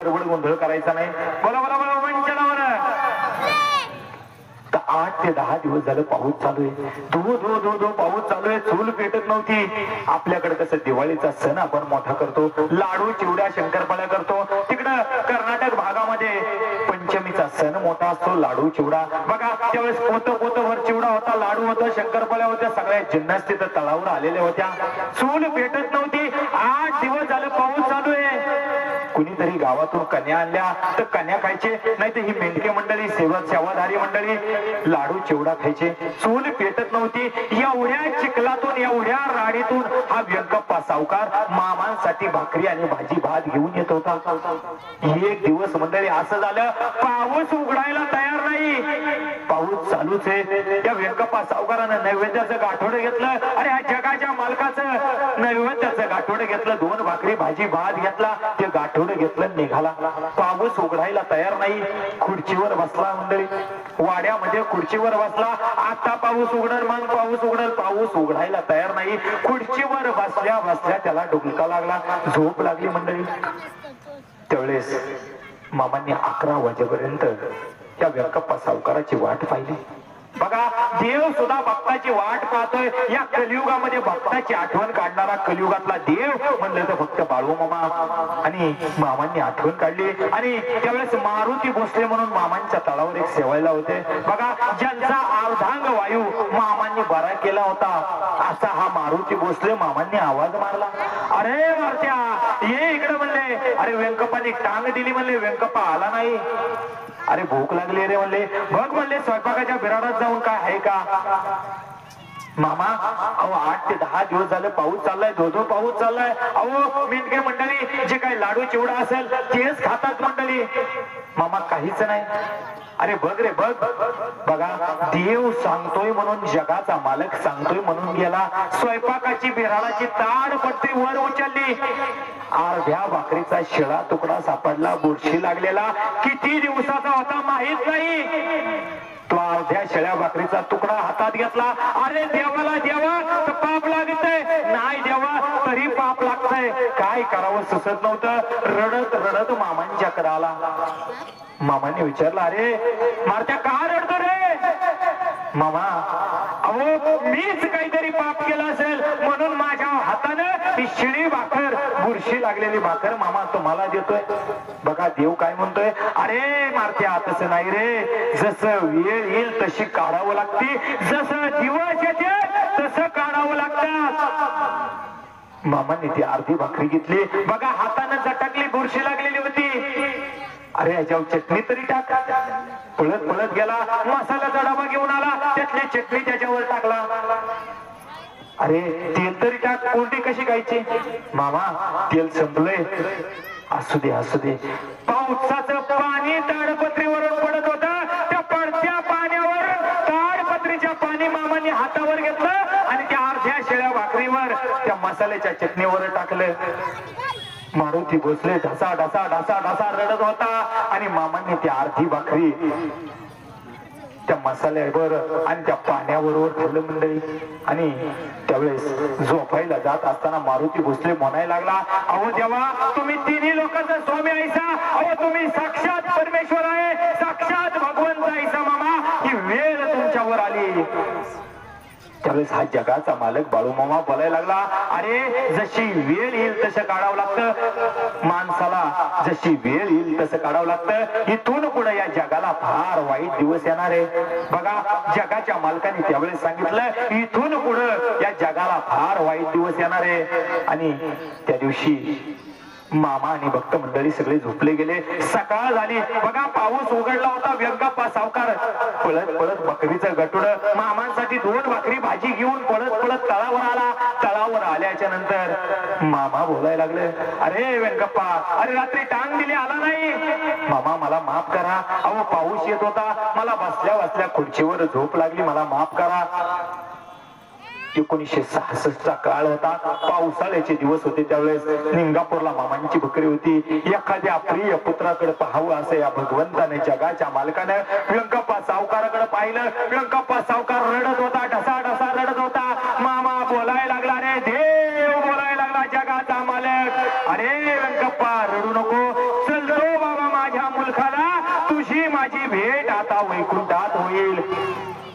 रात्रभर गोंधळ करायचा नाही. बोला बोला बोला मंचनावर. 8 ते 10 दिवस झालं पाऊस चालू आहे. धो पाऊस चालू आहे. चूल पेटत नव्हती. आपल्याकडे कसं दिवाळीचा सण आपण मोठा करतो, लाडू चिवड्या शंकरपाळ्या करतो. तिकडं कर्नाटक भागामध्ये पंचमीचा सण मोठा असतो, लाडू चिवडा. बघा त्यावेळेस पोतभर चिवडा होता, लाडू होता, शंकरपाळ्या होत्या, सगळ्या जिन्नस तिथं तळावर आलेल्या होत्या. चूल पेटत नव्हती. 8 दिवस झालं पाऊस चालू आहे. कुणीतरी गावातून कन्या आणल्या तर कन्या खायचे, नाही तर ही मेंढके मंडळी, सेवाधारी मंडळी लाडू चिवडा खायचे. चूल पेटत नव्हती. एवढ्या चिखलातून, एवढ्या राडीतून हा व्यंकप्पा सावकार मामांसाठी भाकरी आणि भाजी भात घेऊन येत होता. एक दिवस मंडळी असं झालं, पाऊस उघडायला तयार नाही. पाऊस चालूच आहे. त्या व्यंकप्पा सावकारानं नैवेद्याचं गाठोडं घेतलं. अरे ह्या जगाच्या मालकाचं नैवेद्याचं गाठोडं घेतलं. 2 भाकरी भाजी भात घेतला. ते गाठोडं घेतलं, निघाला. पाऊस उघडायला तयार नाही. खुर्चीवर बसला मंडळी, वाड्यामध्ये खुर्चीवर बसला. आता पाऊस उघडल, मग पाऊस उघडल. पाऊस उघडायला तयार नाही. खुर्चीवर बसल्या बसल्या त्याला डुलका लागला, झोप लागली मंडळी. त्यावेळेस मामांनी 11 वाजेपर्यंत त्या व्यंकप्पा सावकाराची वाट पाहिली. बघा देव सुद्धा भक्ताची वाट पाहतोय. या कलियुगामध्ये भक्ताची आठवण काढणारा कलियुगातला देव म्हणलं तर फक्त बाळू मामा. आणि मामांनी आठवण काढली. आणि त्यावेळेस मारुती भोसले म्हणून मामांच्या तळावर एक सेवायला होते. बघा ज्यांचा अर्धांग वायू मामांनी बरा केला होता, असा हा मारुती भोसले. मामांनी आवाज मारला, अरे मारत्या ये इकडे म्हणले. अरे व्यंकप्पाने टांग दिली म्हणले, व्यंकप्पा आला नाही. अरे भूक लागली रे म्हणले. बघ म्हणले स्वयंपाकाच्या बिराडात जाऊन काय आहे का. मामा अहो 8 ते 10 दिवस झाले पाऊस चाललाय, धो पाऊस चाललाय. अहो मेंढके मंडळी जे काही लाडू चिवडा असेल तेच खातात मंडळी. मामा काहीच नाही. अरे बघ रे बघ. बघा देव सांगतोय म्हणून, जगाचा मालक सांगतोय म्हणून गेला. स्वयंपाकाची बिराडाची ताडपत्री वर उचलली. अर्ध्या भाकरीचा शिळा तुकडा सापडला, बुरशी लागलेला. किती दिवसाचा होता माहित नाही. तो अर्ध्या शिळ्या भाकरीचा तुकडा हातात घेतला. अरे देवाला देवा तर पाप लागतंय, नाही देवा तरी पाप लागतंय. काय करावं सुचत नव्हतं. रडत रडत मामांच्याकडे आला. मामाने विचारलं, अरे मारत्या का रडतो रे. मामा अहो मीच काहीतरी पाप केलं असेल म्हणून माझ्या हातानं ही शिळी भाकर, बुरशी लागलेली भाकर मामा तुम्हाला देतोय. बघा देव काय म्हणतोय, अरे मारत्या तसं नाही रे. जसं वेळ येईल तशी काढावं लागते, जसं दिवस येते तसं काढावं लागतात. मामाने ती अर्धी भाकरी घेतली. बघा हातानं झटकली, बुरशी लागलेली होती. अरे याच्यावर चटणी तरी टाक. पळत पळत गेला, मसाल्याचा डबा घेऊन आला, त्यातली चटणी त्याच्यावर टाकला. अरे तेल तरी टाक, कोरडी कशी खायची. मामा तेल संपलंय. असू दे असू दे. पावसाचं पाणी ताडपत्रीवरून पडत होतं. त्या पडत्या पाण्यावर ताडपत्रीच्या पाणी मामाने हातावर घेतलं आणि त्या अर्ध्या शिळ्या भाकरीवर त्या मसाल्याच्या चटणीवर टाकलं. मारुती भोसले ढसा ढसा ढसा ढसा रडत होता. आणि मामांनी ती अर्धी भाकरी त्या मसाल्यावर आणि त्या पाण्याबरोबर खाल्लं मंडळी. आणि त्यावेळेस झोपायला जात असताना मारुती भोसले म्हणायला लागला, अहो देवा तुम्ही तिन्ही लोकांचा स्वामी आयसा. अहो तुम्ही साक्षात परमेश्वर आहे, साक्षात भगवंत आयसा. मामा ही वेळ तुमच्यावर आली. त्यावेळेस हा जगाचा मालक बाळू मामा बोलायला लागला, अरे जशी वेळ येईल तसं काढावं लागतं. माणसाला जशी वेळ येईल तसं काढावं लागतं. इथून पुढे या जगाला फार वाईट दिवस येणार आहे. बघा जगाच्या मालकाने त्यावेळेस सांगितलं, इथून पुढे या जगाला फार वाईट दिवस येणार आहे. आणि त्या दिवशी मामा आणि भक्त मंडळी सगळे झोपले गेले. सकाळ झाली. बघा पाऊस उघडला होता. व्यंकप्पा सावकार पळत पळत भाकरीचं गटुडं मामांसाठी 2 भाकरी भाजी घेऊन पळत पळत तळावर आला. तळावर आल्याच्या नंतर मामा बोलायला लागले, अरे व्यंकप्पा अरे रात्री टांग दिली आला नाही. मामा मला माफ करा. अहो पाऊस येत होता, मला बसल्या बसल्या खुर्चीवर झोप लागली, मला माफ करा. 1966 काळ होता. पावसाळ्याचे दिवस होते. त्यावेळेस निंगापूरला मामांची बकरी होती. एखाद्या प्रिय पुत्राकडे पाहावं असं या भगवंताने, जगाच्या मालकाने व्यंकप्पा सावकाराकडे पाहिलं. व्यंकप्पा सावकार रडत होता, ढसा ढसा रडत होता. मामा बोलायला लागला, रे देव बोलायला लागला, जगाचा मालक. अरे व्यंकप्पा रडू नको, चल रो माझी भेट आता वैकुंठात होईल.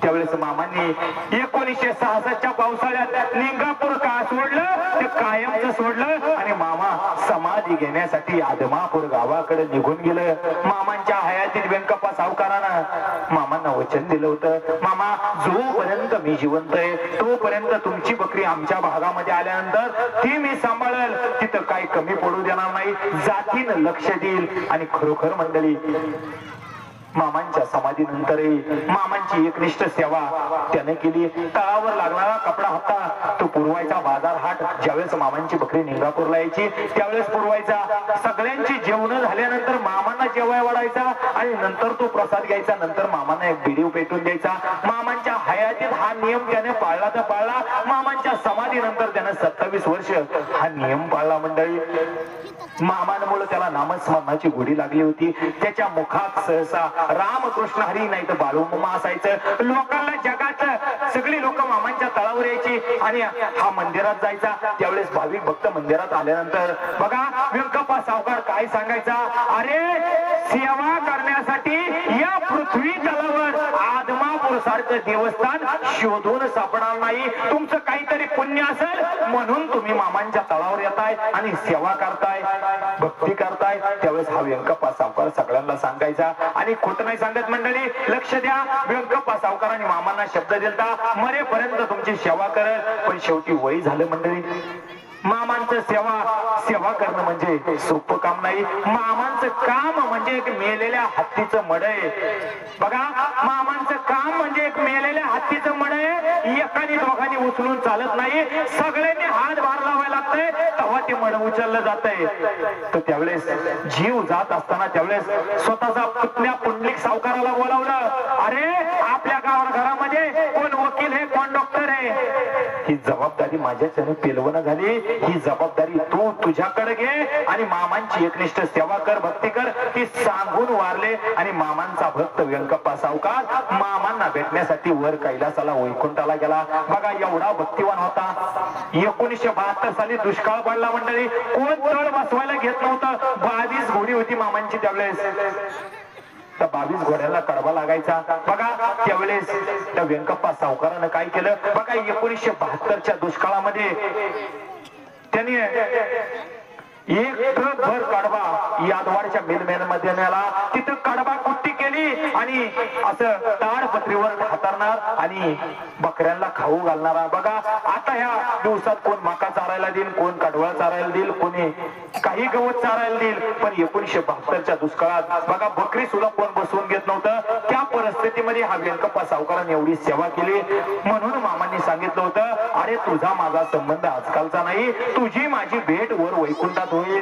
त्यावेळेस मामांनी 1966च्या पावसाळ्यात लिंगापूर का सोडलं ते कायमच सोडलं आणि मामा समाधी घेण्यासाठी आदमापूर गावाकडे निघून गेलं. मामांच्या हयातीत व्यंकप्पा सावकारानं मामांना वचन दिलं होतं, मामा जोपर्यंत मी जिवंत आहे तोपर्यंत तुमची बकरी आमच्या भागामध्ये आल्यानंतर ती मी सांभाळेल, तिथं काही कमी पडू देणार नाही, जातीनं लक्ष देईल. आणि खरोखर मंडळी मामांच्या समाधीनंतरही मामांची एकनिष्ठ सेवा त्याने केली. तळावर लागणारा कपडा होता तो पुरवायचा. बाजार हाट ज्यावेळेस मामांची बकरी निंगापूरला यायची त्यावेळेस पुरवायचा. सगळ्यांची जेवण झाल्यानंतर मामांना जेवाय वाढायचा आणि नंतर तो प्रसाद घ्यायचा. नंतर मामांना एक बिडीव पेटून द्यायचा. मामांच्या हयातीत हा नियम त्याने पाळला तर पाळला. मामांच्या समाधीनंतर त्याने 27 वर्ष हा नियम पाळला. मंडळी मामांमुळे त्याला नामस्मरणाची गोडी लागली होती. त्याच्या मुखात सहसा रामकृष्ण हरी नाही तर बाळूमामा असायचं. लोकांना जगात सगळी लोक मामांच्या तळावर यायची आणि हा मंदिरात जायचा. त्यावेळेस भाविक भक्त मंदिरात आल्यानंतर बघा व्यंकप्पा सावकार काय सांगायचा, अरे सेवा करण्यासाठी या पृथ्वी तलावर आदमापूर सारखं देवस्थान शोधून सापडणार नाही. तुमचं काहीतरी पुण्य असेल म्हणून तुम्ही मामांच्या तळावर येताय आणि सेवा करताय, भक्ती करताय. त्यावेळेस हा व्यंकप्पा सावकार सगळ्यांना सांगायचा आणि खोटं नाही सांगत. मंडळी लक्ष द्या, व्यंकप्पा सावकारांनी मामांना शब्द दिलता मरेपर्यंत तुमची सेवा करेल. पण शेवटी वय झालं मंडळी. मामांचं सेवा करणं म्हणजे सोपं काम नाही. मामांचं काम म्हणजे एक मेलेल्या हत्तीचं मड आहे. बघा मामांचं काम म्हणजे एक मेलेल्या हत्तीचं मड आहे. एकाने दोघांनी उचलून चालत नाही, सगळ्यांनी हात भार लावायला लागतंय तेव्हा ते मड उचललं जातंय. तर त्यावेळेस जीव जात असताना त्यावेळेस स्वतःचा पुतण्या पुंडलिक सावकाराला बोलावलं, अरे आपल्या घरामध्ये कोण वकील आहे, कोण डॉक्टर आहे, ही जबाबदारी माझ्याच्याने पेलवणं झाली, ही जबाबदारी तू तुझ्याकडे घे आणि मामांची एकनिष्ठ सेवा कर, भक्ती कर. ती सांगून वारले आणि मामांचा भक्त व्यंकप्पा सावकार मामांना भेटण्यासाठी वर कैलासाला वैकुंठाला गेला. बघा एवढा भक्तिवान होता. 1972 साली दुष्काळ पडला मंडळी. कोण तळ बसवायला घेत नव्हतं. 22 घोडी होती मामांची त्यावेळेस. त्या 22 घोड्याला कडवा लागायचा. बघा त्यावेळेस त्या व्यंकप्पा सावकारानं काय केलं बघा, 1972च्या दुष्काळामध्ये त्यांनी एक ट्रक भर कडवा यादवाडच्या मिलमेन मध्ये नेला. तिथं कडवा कुट्टी केली आणि असं ताडपत्रीवर हातरणार आणि बकऱ्यांना खाऊ घालणारा. बघा आता ह्या दिवसात कोण मका चारायला देईल, कोण कडवळ चारायला देईल, कोणी काही गवत चारायला देईल. पण 1972च्या दुष्काळात बघा बकरी सुद्धा कोण बसवून घेत नव्हतं. त्या परिस्थितीमध्ये हा व्यंकप्पा सावकाराने एवढी सेवा केली. म्हणून मामांनी सांगितलं होतं, अरे तुझा माझा संबंध आजकालचा नाही, तुझी माझी भेट वर वैकुंठात होईल.